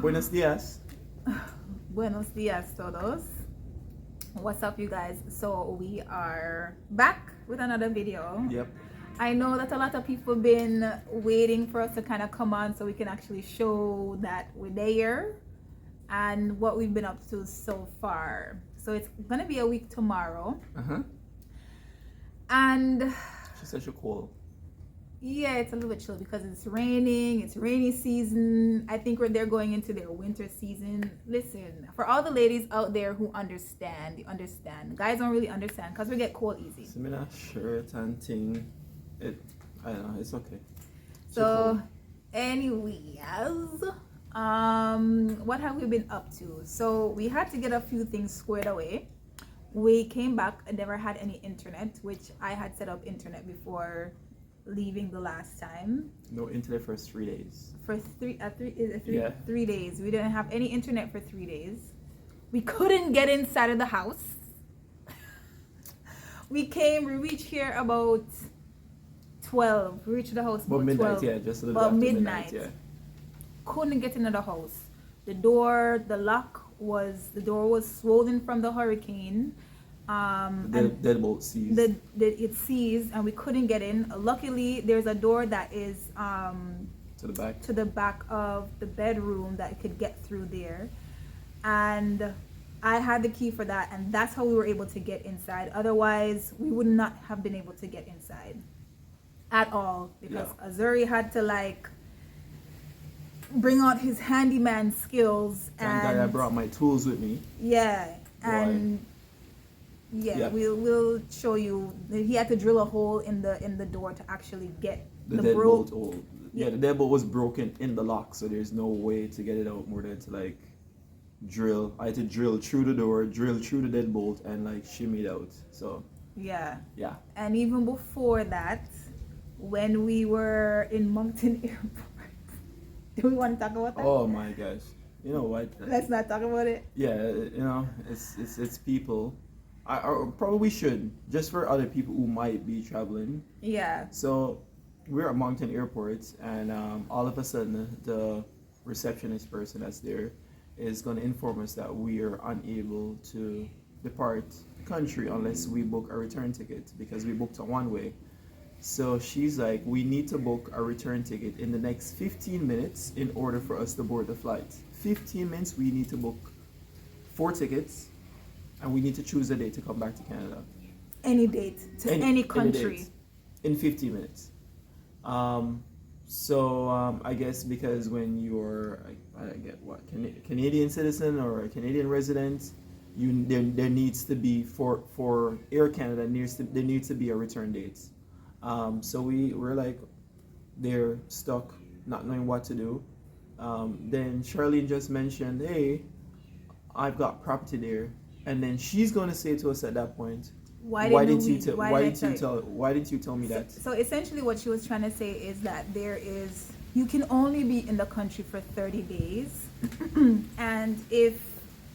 Buenos dias. Buenos dias todos. What's up, you guys? So we are back with another video. Yep. I know that a lot of people been waiting for us to kind of come on so we can actually show that we're there and what we've been up to so far. So it's gonna be a week tomorrow. And She's such a cool. yeah, it's a little bit chill because it's raining. It's rainy season. I think they're going into their winter season. Listen, for all the ladies out there who understand, you understand. Guys don't really understand because we get cold easy. Similar shirt and thing. I don't know. It's okay. So, anyways, what have we been up to? So we had to get a few things squared away. We came back and never had any internet, which I had set up internet before leaving the last time. No internet for 3 days. For 3 Yeah. 3 days. We didn't have any internet for 3 days. We couldn't get inside of the house. We reached here about 12. We reached the house about midnight, 12. yeah, just a little about after midnight. yeah. Couldn't get into the house. The door was swollen from the hurricane. Deadbolt seized. It seized and we couldn't get in. Luckily, there's a door that is to the back of the bedroom that could get through there, and I had the key for that, and that's how we were able to get inside. Otherwise, we would not have been able to get inside at all because Azuri had to bring out his handyman skills. Thank God I brought my tools with me. Yeah, and. Boy. Yeah, we'll show you. He had to drill a hole in the door to actually get the deadbolt. The deadbolt was broken in the lock, so there's no way to get it out more than to drill. I had to drill through the door, drill through the deadbolt, and shimmy it out. So yeah. And even before that, when we were in Moncton Airport, do we want to talk about that? Oh my gosh, you know what? Let's not talk about it. Yeah, it's people. I probably should, just for other people who might be traveling. Yeah. So we're at Moncton Airport, and all of a sudden the receptionist person that's there is going to inform us that we are unable to depart the country unless we book a return ticket because we booked a one-way. So she's like, we need to book a return ticket in the next 15 minutes in order for us to board the flight. 15 minutes, we need to book 4 tickets. And we need to choose a date to come back to Canada. Any date to any country. In 50 minutes. I guess because when you're, I get what, Canadian citizen or a Canadian resident, there needs to be, for Air Canada, there needs to be a return date. So we're they're stuck, not knowing what to do. Then Charlene just mentioned, hey, I've got property there. And then she's going to say to us at that point, why didn't you tell me that? So essentially what she was trying to say is that you can only be in the country for 30 days. And if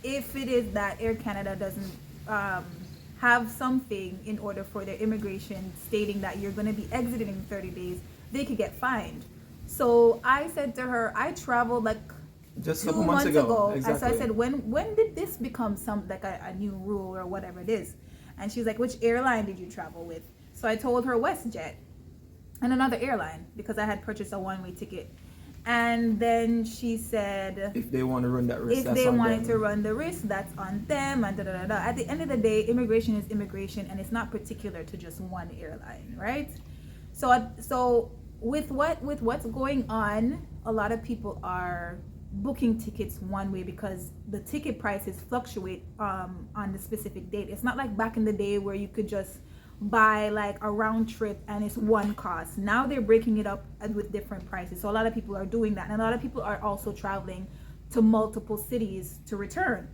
it is that Air Canada doesn't have something in order for their immigration stating that you're going to be exiting in 30 days, they could get fined. So I said to her, I traveled just a 2 couple months ago. Exactly. And so I said, when did this become a new rule or whatever it is? And she's like, which airline did you travel with? So I told her WestJet and another airline because I had purchased a one-way ticket. And then she said, if they want to run that risk, if they wanted to run the risk, that's on them. And At the end of the day, immigration is immigration, and it's not particular to just one airline, right? So with what's going on, a lot of people are booking tickets one way because the ticket prices fluctuate on the specific date. It's not like back in the day where you could just buy a round trip and it's one cost. Now they're breaking it up with different prices. So a lot of people are doing that, and a lot of people are also traveling to multiple cities to return.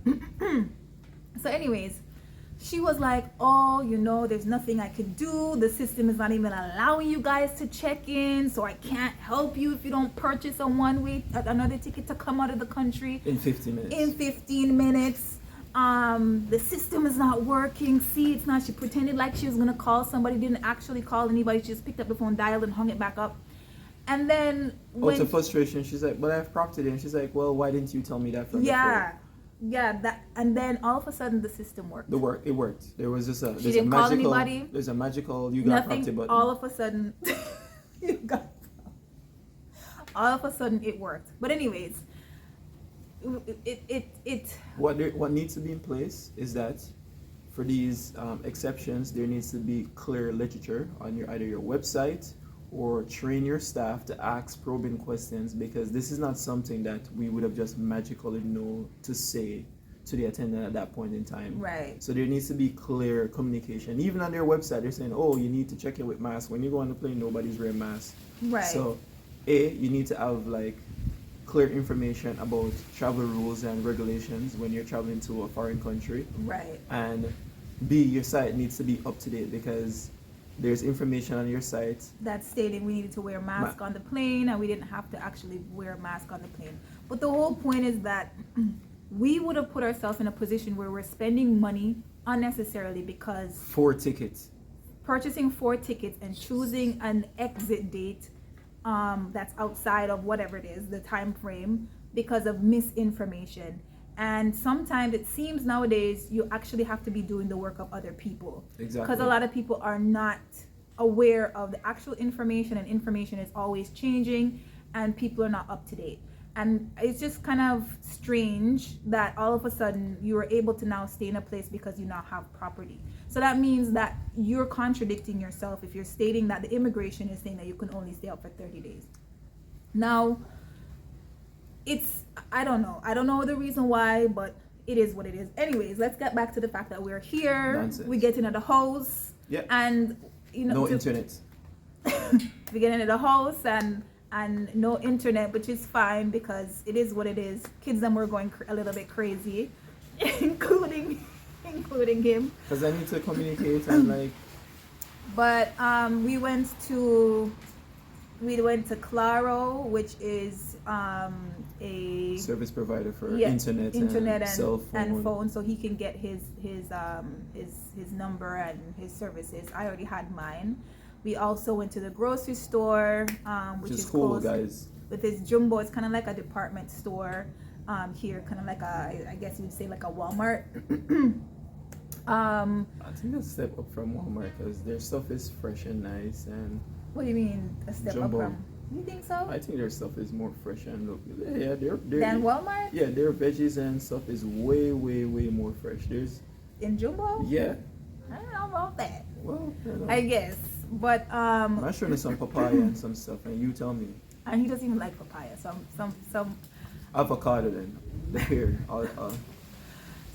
So anyways, she was like, oh, there's nothing I could do. The system is not even allowing you guys to check in, so I can't help you if you don't purchase another ticket to come out of the country. In 15 minutes. In 15 minutes. The system is not working. See, it's not. She pretended like she was going to call somebody, didn't actually call anybody. She just picked up the phone, dialed, and hung it back up. And then Out of frustration, she's like, "But I have property there." And she's like, "Well, why didn't you tell me that from yeah, before?" yeah, that, and then all of a sudden the system worked. It worked. There was just a She didn't call anybody. There's a magical you got property Nothing. button. All of a sudden, you got. All of a sudden, it worked. But anyways, it. What needs to be in place is that for these exceptions, there needs to be clear literature on either your website or train your staff to ask probing questions, because this is not something that we would have just magically know to say to the attendant at that point in time. Right. So there needs to be clear communication. Even on their website, they're saying, "Oh, you need to check in with masks." When you go on the plane, nobody's wearing masks. Right. So, you need to have like clear information about travel rules and regulations when you're traveling to a foreign country. Right. And B, your site needs to be up to date, because there's information on your site That's stating we needed to wear a mask on the plane, and we didn't have to actually wear a mask on the plane. But the whole point is that we would have put ourselves in a position where we're spending money unnecessarily, because for tickets. purchasing 4 tickets and choosing an exit date that's outside of whatever it is, the time frame, because of misinformation. And sometimes it seems nowadays you actually have to be doing the work of other people. Exactly. Because a lot of people are not aware of the actual information, and information is always changing, and people are not up to date. And it's just kind of strange that all of a sudden you are able to now stay in a place because you now have property. So that means that you're contradicting yourself if you're stating that the immigration is saying that you can only stay out for 30 days. Now, I don't know the reason why, but it is what it is. Anyways, let's get back to the fact that we're here. Nonsense. We get into the house. Yeah. And, No internet. we get into the house and no internet, which is fine because it is what it is. Kids them were going a little bit crazy, including him. Because I need to communicate and like. But we went to Claro, which is a service provider for internet and cell phone. So he can get his number and his services. I already had mine. We also went to the grocery store, which is cool, close guys. with this jumbo. It's kind of like a department store here, kind of like I guess you would say like a Walmart. I think that's a step up from Walmart, because their stuff is fresh and nice. And what do you mean a step jumbo. up from? You think so? I think their stuff is more fresh and look. Yeah, Than Walmart? Yeah, their veggies and stuff is way more fresh. There's in jumbo? Yeah. I don't know about that. Well, I guess, but I'm showing you some papaya and some stuff, and you tell me. And he doesn't even like papaya. Some Avocado then, the pear.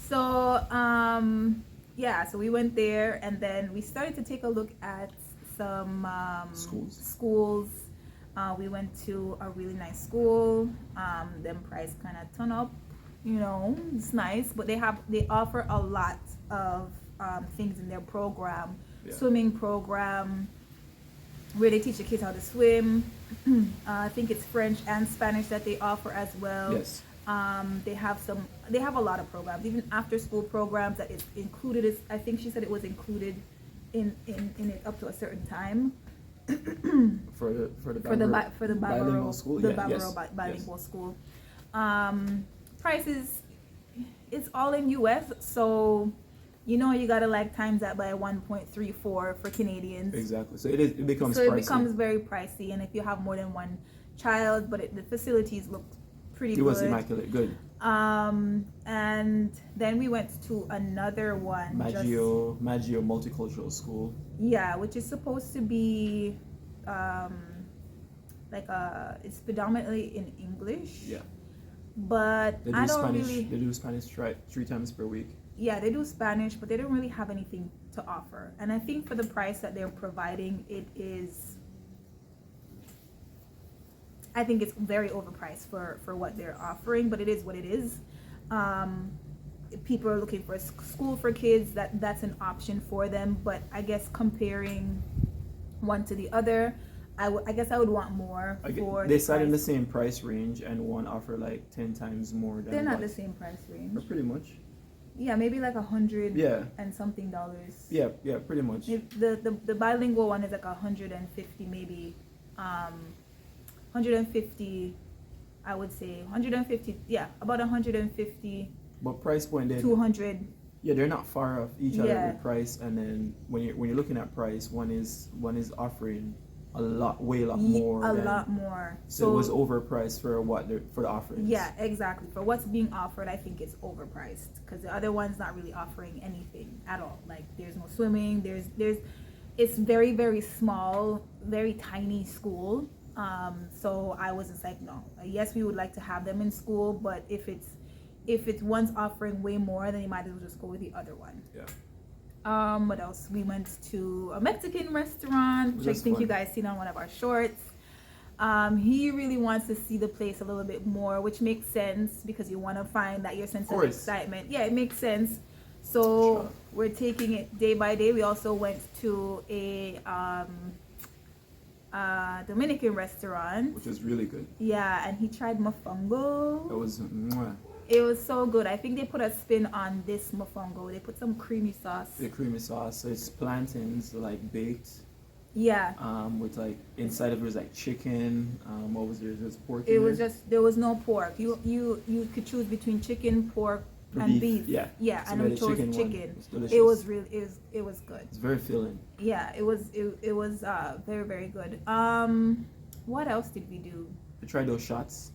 So yeah, so we went there, and then we started to take a look at some schools. We went to a really nice school. Them price kind of turn up, it's nice, but they offer a lot of things in their program. Swimming program, where they teach the kids how to swim. I think it's French and Spanish that they offer as well. Yes. They have a lot of programs, even after school programs that is included. I think she said it was included in it up to a certain time. for the bilingual school. Bilingual school. Prices, it's all in US, so you gotta like times that by 1.34 for Canadians. Exactly. So it becomes pricey. It becomes very pricey, and if you have more than one child, but the facilities look pretty good. It was immaculate. Good. And then we went to another one. Maggio Multicultural School. Yeah, which is supposed to be it's predominantly in English. Yeah. But they do Spanish 3 times per week. Yeah, they do Spanish, but they don't really have anything to offer. And I think for the price that they're providing, I think it's very overpriced for what they're offering, but it is what it is. If people are looking for a school for kids, that's an option for them. But I guess comparing one to the other, I guess I would want more. They sat in the same price range, and one offer like 10 times more than. They're not the same price range. Or pretty much. Yeah, maybe like $100 and something dollars. Yeah, pretty much. The bilingual one is like $150 maybe. 150, I would say 150, yeah, about 150, But price point, 200. yeah, they're not far off each other Yeah. with price. And then when you're looking at price, one is offering a lot more. A lot more. So it was overpriced for for the offerings. Yeah, exactly. For what's being offered, I think it's overpriced because the other one's not really offering anything at all. Like there's no swimming. It's very, very small, very tiny school. So I was just like, no. Yes, we would like to have them in school, but if it's one's offering way more, then you might as well just go with the other one. Yeah. What else? We went to a Mexican restaurant, which I think you guys seen on one of our shorts. He really wants to see the place a little bit more, which makes sense because you want to find that your sense of excitement. Yeah, it makes sense. So we're taking it day by day. We also went to a Dominican restaurant, which is really good. Yeah, and he tried mofongo. It was mwah. It was so good. I think they put a spin on this mofongo. They put some creamy sauce. The creamy sauce. So it's plantains like baked. Yeah. With like inside of it was like chicken. What was there? There's pork. It was just there was no pork. You could choose between chicken, pork, and beef. Yeah. Yeah, so and we chose chicken. It was really it was good. It's very filling. Yeah, it was very, very good. What else did we do? We tried those shots.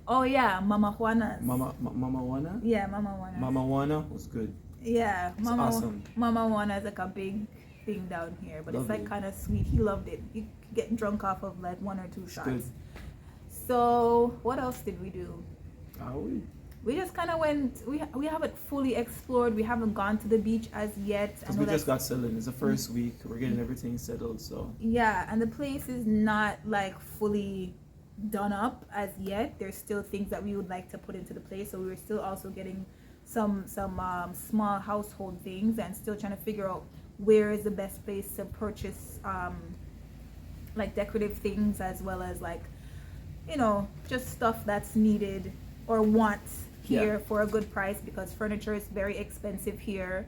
Oh yeah, Mama Juana's. Mama Juana? Yeah, Mama Juana. Mama Juana was good. Yeah, it's awesome. Mama Juana is like a big thing down here, but it's like kind of sweet. He loved it. You could get drunk off of like 1 or 2 shots. Good. So what else did we do? We just kind of went. We haven't fully explored. We haven't gone to the beach as yet. Because we just got settled. It's the first week. We're getting everything settled. So yeah, and the place is not like fully done up as yet. There's still things that we would like to put into the place. So we were still also getting some small household things and still trying to figure out where is the best place to purchase like decorative things as well as like just stuff that's needed or wants here for a good price because furniture is very expensive here.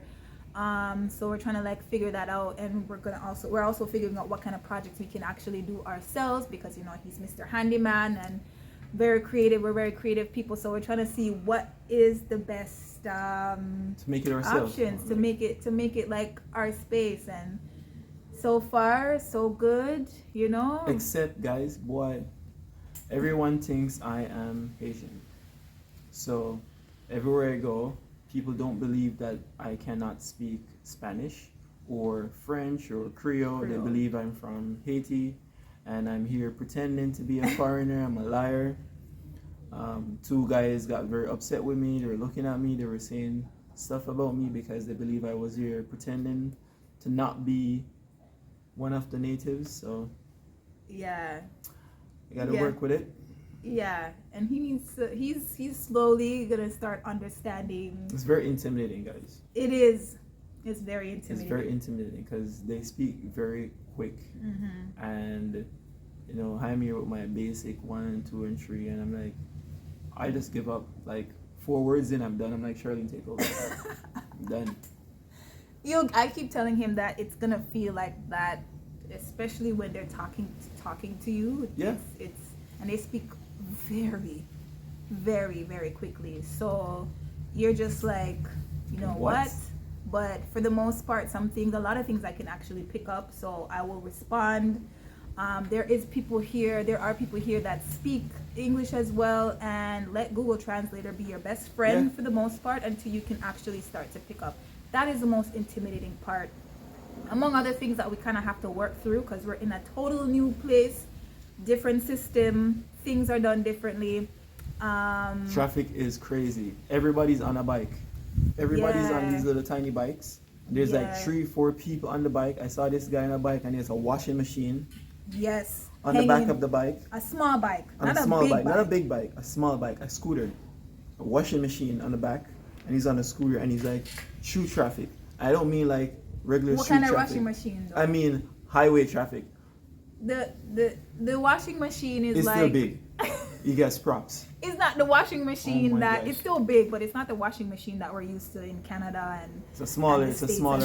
So we're trying to like figure that out, and we're also figuring out what kind of projects we can actually do ourselves because he's Mr. Handyman and very creative. We're very creative people, so we're trying to see what is the best to make it ourselves options to make it like our space. And so far so good, except guys, boy, everyone thinks I am Haitian, so everywhere I go people don't believe that I cannot speak Spanish or French or Creole. They believe I'm from Haiti and I'm here pretending to be a foreigner. I'm a liar. 2 guys got very upset with me. They were looking at me. They were saying stuff about me because they believe I was here pretending to not be one of the natives. So yeah, I gotta work with it. Yeah, and he needs to, he's slowly gonna start understanding. It's very intimidating, guys. It is. It's very intimidating. It's very intimidating because they speak very quick, and I'm here with my basic 1, 2, and 3, and I'm like, I just give up. Like 4 words in, I'm done. I'm like, Charlene, take over. I'm done. I keep telling him that it's gonna feel like that, especially when they're talking to you. Yeah. It's and they speak very, very, very quickly. So you're just like, what? But for the most part, a lot of things I can actually pick up. So I will respond. There are people here that speak English as well, and let Google Translator be your best friend for the most part until you can actually start to pick up. That is the most intimidating part. Among other things that we kind of have to work through because we're in a total new place, different system, things are done differently. Traffic is crazy. Everybody's on a bike. Everybody's on these little tiny bikes. There's like 3-4 people on the bike. I saw this guy on a bike and there's a washing machine. Yes. On the back of the bike. A small bike. Not a big bike. A small bike. A scooter. A washing machine on the back. And he's on a scooter and he's like, shoot traffic. I don't mean like regular street traffic. What kind of washing machine though? I mean highway traffic. The washing machine is it's like... still big. You guys props. It's not the washing machine it's still big, but it's not the washing machine that we're used to in Canada and it's a smaller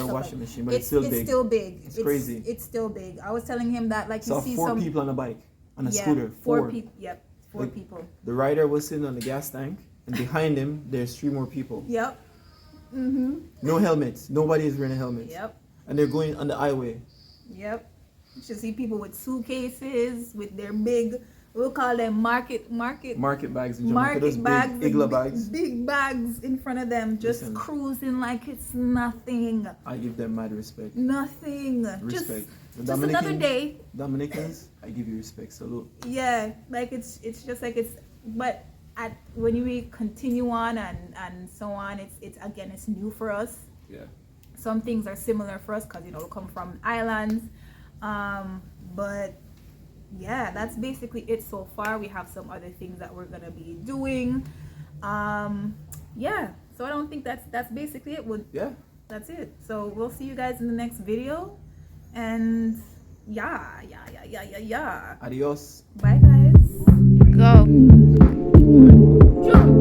washing machine, but it's still big. It's still big. It's crazy. It's still big. I was telling him that like so you see 4 people on a bike. on a Yeah, scooter. four people. Yep, four Like- people. The rider was sitting on the gas tank, and behind him, there's 3 more people. Yep. Mm-hmm. No helmets. Nobody is wearing a helmet. Yep. And they're going on the highway. Yep. You should see people with suitcases with their big, we'll call them market Bags in Jamaica. Those bags, big Igla bags. big bags in front of them, just Listen. cruising like it's nothing. I give them mad respect. Nothing. Respect. The Just another day. Dominicans, I give you respect. Salute. Yeah, like it's just like it's, but when we continue on and so on, it's again, it's new for us. Yeah. Some things are similar for us because we come from islands, but yeah, that's basically it so far. We have some other things that we're gonna be doing. Yeah, so I don't think that's basically it. Yeah. That's it. So we'll see you guys in the next video, and yeah. Adios. Bye guys. Go. Jump.